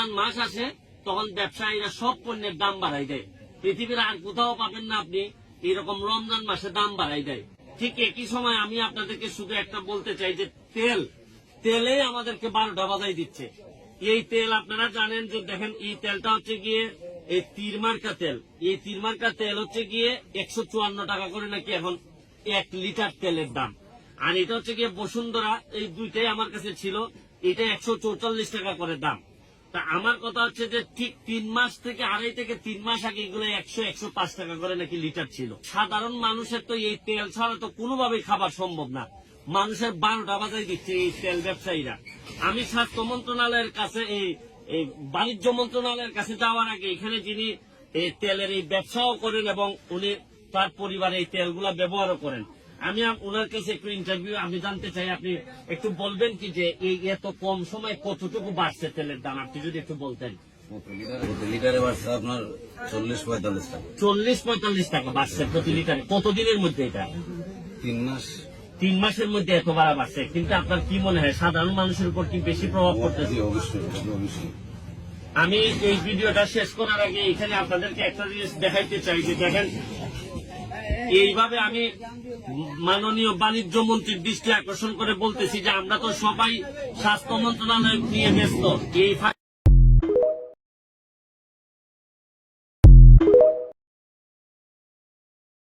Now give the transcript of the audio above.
রমজান মাস আসে তখন ব্যবসায়ীরা সব পণ্যের দাম বাড়াই দেয়। পৃথিবীর আর কোথাও পাবেন না আপনি এরকম রমজান মাসে দাম বাড়াই দেয়। ঠিক একই সময় আমি আপনাদেরকে শুধু একটা বলতে চাই যে তেলে আমাদেরকে 12টা বাজাই দিচ্ছে। এই তেল আপনারা জানেন যে দেখেন এই তেলটা হচ্ছে গিয়ে এই তিরমার্কা তেল। এই তিরমার্কা তেল হচ্ছে গিয়ে 154 টাকা করে নাকি এখন 1 লিটার তেলের দাম। আর এটা হচ্ছে গিয়ে বসুন্ধরা, এই দুইটাই আমার কাছে ছিল, এটা 144 টাকা করে দাম। তা আমার কথা হচ্ছে যে ঠিক 3 মাস থেকে 2.5 থেকে 3 মাস আগে এগুলো 100-105 টাকা করে নাকি লিটার ছিল। সাধারণ মানুষের তো এই তেল ছাড়া তো কোনোভাবেই খাবার সম্ভব না। মানুষের 12টা বাজাই দিচ্ছে এই তেল ব্যবসায়ীরা। আমি স্বাস্থ্য মন্ত্রণালয়ের কাছে এই বাণিজ্য মন্ত্রণালয়ের কাছে যাওয়ার আগে এখানে যিনি এই তেলের এই ব্যবসাও করেন এবং উনি তার পরিবারে এই তেলগুলা ব্যবহারও করেন, আমি ওনার কাছে একটু ইন্টারভিউ আমি জানতে চাই। আপনি একটু বলবেন কি যে এই এত কম সময় কতটুকু বাড়ছে তেলের দাম, আপনি যদি একটু বলতেন। প্রতি লিটারে বাড়ছে আপনার 40-45 টাকা। 40-45 টাকা বাড়ছে প্রতি লিটারে। কতদিনের মধ্যে এটা? 3 মাস। 3 মাসের মধ্যে এত বাড়া বাড়ছে। কিন্তু আপনার কি মনে হয় সাধারণ মানুষের উপর কি বেশি প্রভাব পড়তেছে? অবশ্যই। আমি এই ভিডিওটা শেষ করার আগে এখানে আপনাদেরকে একটা জিনিস দেখাইতে চাই যে দেখেন, এইভাবে আমি মাননীয় বাণিজ্য মন্ত্রীর দৃষ্টি আকর্ষণ করে বলতেছি যে আমরা তো সবাই স্বাস্থ্য মন্ত্রণালয় নিয়ে ব্যস্ত। এই